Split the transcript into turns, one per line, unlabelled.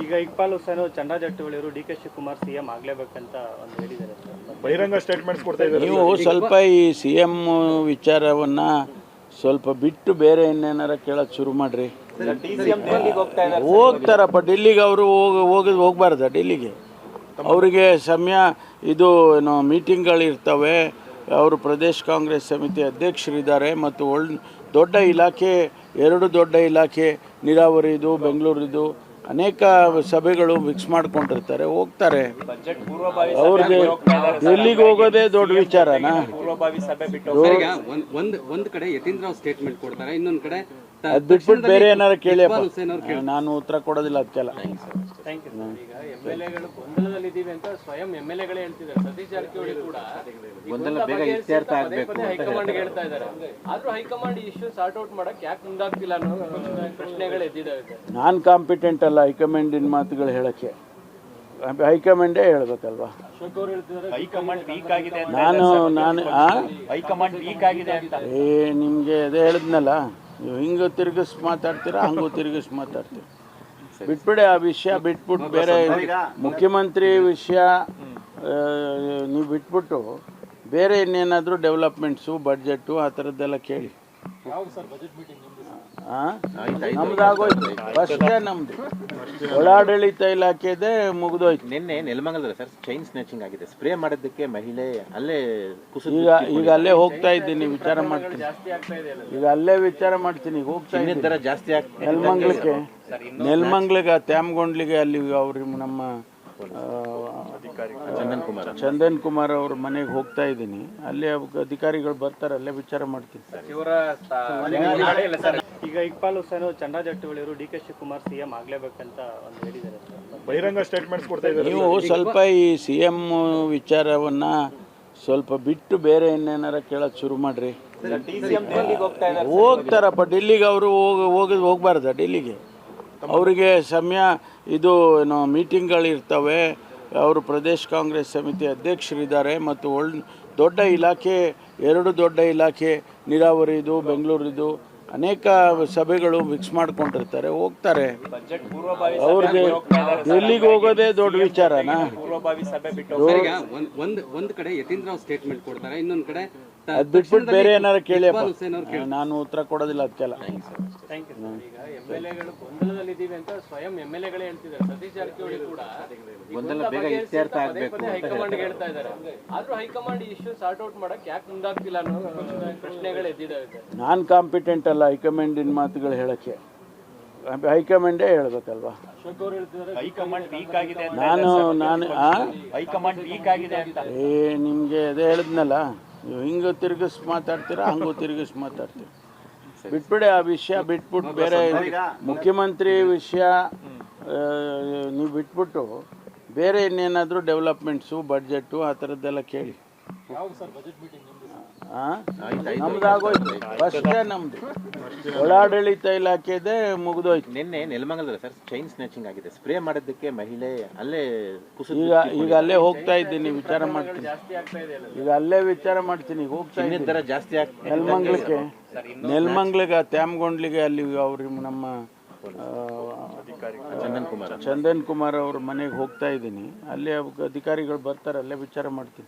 ಈಗ ಇಕ್ಬಾಲ್ ಹುಸೇನ್ ಚಂದ್ರಾ ಜಾರಕಿಹೊಳಿ ಡಿ ಕೆ ಶಿವಕುಮಾರ್ ಸಿಎಂ ಆಗಲೇಬೇಕಂತ ಒಂದು ಹೇಳಿದ್ದಾರೆ ಸರ್.
ಬಹಿರಂಗ ಸ್ಟೇಟ್ಮೆಂಟ್ಸ್ ಕೊಡ್ತಾ ಇದ್ದಾರೆ.
ನೀವು ಸ್ವಲ್ಪ ಈ ಸಿ ಎಂ ವಿಚಾರವನ್ನು ಸ್ವಲ್ಪ ಬಿಟ್ಟು ಬೇರೆ ಇನ್ನೇನಾರ ಕೇಳೋದು ಶುರು ಮಾಡಿರಿ. ಹೋಗ್ತಾರಪ್ಪ ಡೆಲ್ಲಿಗೆ, ಅವರು ಹೋಗ್ಬಾರ್ದ ಡೆಲ್ಲಿಗೆ? ಅವರಿಗೆ ಸಮಯ ಇದು ಏನೋ ಮೀಟಿಂಗ್ಗಳಿರ್ತವೆ. ಅವರು ಪ್ರದೇಶ ಕಾಂಗ್ರೆಸ್ ಸಮಿತಿ ಅಧ್ಯಕ್ಷರಿದ್ದಾರೆ ಮತ್ತು ದೊಡ್ಡ ಇಲಾಖೆ, 2 ದೊಡ್ಡ ಇಲಾಖೆ, ನೀರಾವರಿದು, ಬೆಂಗಳೂರಿದು ಅನೇಕ ಸಭೆಗಳು ಫಿಕ್ಸ್ ಮಾಡ್ಕೊಂಡಿರ್ತಾರೆ, ಹೋಗ್ತಾರೆ. ಅವ್ರಿಗೆ ಡೆಲ್ಲಿಗೆ ಹೋಗೋದೇ ದೊಡ್ಡ ವಿಚಾರನಾ?
ಒಂದ್ ಕಡೆ ಯತೀಂದ್ರ ಸ್ಟೇಟ್ಮೆಂಟ್ ಕೊಡ್ತಾರೆ, ಇನ್ನೊಂದ್ ಕಡೆ
ಅದು ಬಿಟ್ಬಿಟ್ಟು ಬೇರೆ ಏನಾರು ಕೇಳಿಯಪ್ಪ, ನಾನು ಉತ್ತರ ಕೊಡೋದಿಲ್ಲ ಅದಕ್ಕೆಲ್ಲ.
Thank you sir. ಈಗ ಎಂಎಲ್ಎಗಳು ಗೊಂದಲದಲ್ಲಿದ್ದೀವಿ ಅಂತ ಸ್ವಯಂ ಎಂಎಲ್ಎಗಳೇ ಹೇಳ್ತಿದ್ದಾರೆ. ಸತೀಶ್ ಜಾರಕಿಹೊಳಿ ಕೂಡ ಹೈಕಮಾಂಡ್ ಹೇಳ್ತಾ ಇದ್ದಾರೆ. ಆದ್ರೂ ಹೈಕಮಾಂಡ್ ಇಶ್ಯೂ ಸಾರ್ಟ್ ಔಟ್ ಮಾಡಕ್ ಯಾಕೆ ಮುಂದಾಗ್ತಿಲ್ಲ ಅನ್ನೋ ಪ್ರಶ್ನೆಗಳು ಎದ್ದಿದ್ದಾವೆ.
ನಾನು ಕಾಂಪಿಟೆಂಟ್ ಅಲ್ಲ ಹೈಕಮಾಂಡಿನ ಮಾತುಗಳು ಹೇಳಕ್ಕೆ, ಹೈಕಮಾಂಡೇ ಹೇಳ್ಬೇಕಲ್ವಾ?
ಅಶೋಕ್ ಅವರು ಹೇಳ್ತಿದ್ದಾರೆ ಹೈಕಮಾಂಡ್ ವೀಕ್ ಆಗಿದೆ ಅಂತ.
ನಾನು
ಹೈಕಮಾಂಡ್ ವೀಕ್ ಆಗಿದೆ ಅಂತ.
ನಿಮಗೆ ಅದೇ ಹೇಳಿದ್ನಲ್ಲ, ನೀವು ಹಿಂಗೆ ತಿರುಗಿಸ್ ಮಾತಾಡ್ತೀರಾ, ಹಂಗೂ ತಿರುಗಿಸ್ ಮಾತಾಡ್ತೀರಾ. ಬಿಟ್ಬಿಡಿ ಆ ವಿಷಯ, ಬಿಟ್ಬಿಟ್ಟು ಬೇರೆ ಮುಖ್ಯಮಂತ್ರಿ ವಿಷಯ ನೀವು ಬಿಟ್ಬಿಟ್ಟು ಬೇರೆ ಇನ್ನೇನಾದರೂ ಡೆವಲಪ್ಮೆಂಟ್ಸು, ಬಡ್ಜೆಟ್ಟು ಆ ಥರದ್ದೆಲ್ಲ ಕೇಳಿ. ನಮ್ದು ಆಗೋಯ್ತು, ಫಸ್ಟೇ ನಮ್ದು ಒಳಾಡಳಿತ ಇಲಾಖೆದೇ ಮುಗಿದೋಯ್ತು.
ನಿನ್ನೆ ನೆಲಮಂಗಲದಲ್ಲಿ ಸರ್ ಚೈನ್ ಸ್ನ್ಯಾಚಿಂಗ್ ಆಗಿದೆ. ಸ್ಪ್ರೇ ಮಾಡೋದಕ್ಕೆ ಮಹಿಳೆ ಅಲ್ಲೇ
ಈಗ ಅಲ್ಲೇ ಹೋಗ್ತಾ ಇದ್ದೀನಿ, ವಿಚಾರ ಮಾಡ್ತೀನಿ. ಈಗ ಅಲ್ಲೇ ವಿಚಾರ ಮಾಡ್ತೀನಿ, ಹೋಗ್ತಾ ಇದ್ದೀನಿ
ಜಾಸ್ತಿ ಆಗ್ತದೆ
ನೆಲಮಂಗ್ಲಿಗೆ, ತ್ಯಾಮಗೊಂಡ್ಲಿಗೆ, ಅಲ್ಲಿ ಅವ್ರ ನಮ್ಮ ಚಂದನ್ ಕುಮಾರ್ ಅವ್ರ ಮನೆಗೆ ಹೋಗ್ತಾ ಇದ್ದೀನಿ. ಅಲ್ಲಿ ಅಧಿಕಾರಿಗಳು ಬರ್ತಾರೆ, ಅಲ್ಲೇ ವಿಚಾರ ಮಾಡ್ತೀನಿ.
ಈಗ ಇಕ್ಬಾಲ್ ಹುಸೇನ್ ಚಂದ್ರಾ ಜಾರಕಿಹೊಳಿ ಡಿ ಕೆ ಶಿವಕುಮಾರ್ ಸಿಎಂ ಆಗಲೇಬೇಕಂತ ಒಂದು ಹೇಳಿದ್ದಾರೆ ಸರ್.
ಬಹಿರಂಗ ಸ್ಟೇಟ್ಮೆಂಟ್ಸ್ ಕೊಡ್ತಾ ಇದ್ದಾರೆ.
ನೀವು ಸ್ವಲ್ಪ ಈ ಸಿ ಎಂ ವಿಚಾರವನ್ನು ಸ್ವಲ್ಪ ಬಿಟ್ಟು ಬೇರೆ ಇನ್ನೇನಾರ ಕೇಳೋದು ಶುರು ಮಾಡಿರಿ. ಹೋಗ್ತಾರಪ್ಪ ಡೆಲ್ಲಿಗೆ, ಅವರು ಹೋಗ್ಬಾರ್ದ ಡೆಲ್ಲಿಗೆ? ಅವರಿಗೆ ಸಮಯ ಇದು ಏನೋ ಮೀಟಿಂಗ್ಗಳಿರ್ತವೆ. ಅವರು ಪ್ರದೇಶ ಕಾಂಗ್ರೆಸ್ ಸಮಿತಿ ಅಧ್ಯಕ್ಷರಿದ್ದಾರೆ ಮತ್ತು ದೊಡ್ಡ ಇಲಾಖೆ, 2 ದೊಡ್ಡ ಇಲಾಖೆ, ನೀರಾವರಿದು, ಬೆಂಗಳೂರಿದು ಅನೇಕ ಸಭೆಗಳು ಫಿಕ್ಸ್ ಮಾಡ್ಕೊಂಡಿರ್ತಾರೆ, ಹೋಗ್ತಾರೆ. ಅವ್ರಿಗೆ ಡೆಲ್ಲಿಗೆ ಹೋಗೋದೇ ದೊಡ್ಡ ವಿಚಾರನಾ?
ಒಂದ್ ಕಡೆ ಯತೀಂದ್ರ ಸ್ಟೇಟ್ಮೆಂಟ್ ಕೊಡ್ತಾರೆ, ಇನ್ನೊಂದ್ ಕಡೆ
ಅದು ಬಿಟ್ಬಿಟ್ಟು ಬೇರೆ ಏನಾರು ಕೇಳಿಯಪ್ಪ, ನಾನು ಉತ್ತರ ಕೊಡೋದಿಲ್ಲ ಅದಕ್ಕೆಲ್ಲ.
Thank you sir. ಈಗ ಎಂಎಲ್ಎಗಳು ಗೊಂದಲದಲ್ಲಿದ್ದೀವಿ ಅಂತ ಸ್ವಯಂ ಎಂಎಲ್ಎಗಳೇ ಹೇಳ್ತಿದ್ದಾರೆ. ಸತೀಶ್ ಜಾರಕಿಹೊಳಿ ಕೂಡ ಹೈಕಮಾಂಡ್ ಹೇಳ್ತಾ ಇದ್ದಾರೆ. ಆದ್ರೂ ಹೈಕಮಾಂಡ್ ಇಶ್ಯೂ ಸಾರ್ಟ್ ಔಟ್ ಮಾಡಕ್ ಯಾಕೆ ಮುಂದಾಗ್ತಿಲ್ಲ ಅನ್ನೋ ಪ್ರಶ್ನೆಗಳು ಎದ್ದಿದ್ದಾವೆ.
ನಾನು ಕಾಂಪಿಟೆಂಟ್ ಅಲ್ಲ ಹೈಕಮಾಂಡಿನ ಮಾತುಗಳು ಹೇಳಕ್ಕೆ, ಹೈಕಮಾಂಡೇ ಹೇಳ್ಬೇಕಲ್ವಾ?
ಅಶೋಕ್ ಅವರು ಹೇಳ್ತಿದ್ದಾರೆ ಹೈಕಮಾಂಡ್ ವೀಕ್ ಆಗಿದೆ ಅಂತ.
ನಾನು
ಹೈಕಮಾಂಡ್ ವೀಕ್ ಆಗಿದೆ ಅಂತ.
ನಿಮಗೆ ಅದೇ ಹೇಳಿದ್ನಲ್ಲ, ನೀವು ಹಿಂಗೆ ತಿರುಗಿಸ್ ಮಾತಾಡ್ತೀರಾ, ಹಂಗೂ ತಿರುಗಿಸ್ ಮಾತಾಡ್ತೀರಾ. ಬಿಟ್ಬಿಡಿ ಆ ವಿಷಯ, ಬಿಟ್ಬಿಟ್ಟು ಬೇರೆ ಮುಖ್ಯಮಂತ್ರಿ ವಿಷಯ ನೀವು ಬಿಟ್ಬಿಟ್ಟು ಬೇರೆ ಇನ್ನೇನಾದರೂ ಡೆವಲಪ್ಮೆಂಟ್ಸು, ಬಡ್ಜೆಟ್ಟು ಆ ಥರದ್ದೆಲ್ಲ ಕೇಳಿ. ನಮ್ದು ಆಗೋಯ್ತು, ಫಸ್ಟೇ ನಮ್ದು ಒಳಾಡಳಿತ ಇಲಾಖೆದೇ ಮುಗಿದೋಯ್ತು.
ನಿನ್ನೆ ನೆಲಮಂಗಲದಲ್ಲಿ ಸರ್ ಚೈನ್ ಸ್ನ್ಯಾಚಿಂಗ್ ಆಗಿದೆ. ಸ್ಪ್ರೇ ಮಾಡೋದಕ್ಕೆ ಮಹಿಳೆ ಅಲ್ಲೇ
ಈಗ ಅಲ್ಲೇ ಹೋಗ್ತಾ ಇದ್ದೀನಿ, ವಿಚಾರ ಮಾಡ್ತೀನಿ. ಈಗ ಅಲ್ಲೇ ವಿಚಾರ ಮಾಡ್ತೀನಿ, ಹೋಗ್ತಾ ಇದ್ದೀನಿ
ಜಾಸ್ತಿ ಆಗ್ತದೆ
ನೆಲಮಂಗ್ಲಿಗೆ, ತ್ಯಾಮಗೊಂಡ್ಲಿಗೆ, ಅಲ್ಲಿ ಅವ್ರ ನಮ್ಮ ಚಂದನ್ ಕುಮಾರ್ ಅವ್ರ ಮನೆಗೆ ಹೋಗ್ತಾ ಇದ್ದೀನಿ. ಅಲ್ಲಿ ಅಧಿಕಾರಿಗಳು ಬರ್ತಾರೆ, ಅಲ್ಲೇ ವಿಚಾರ ಮಾಡ್ತೀನಿ.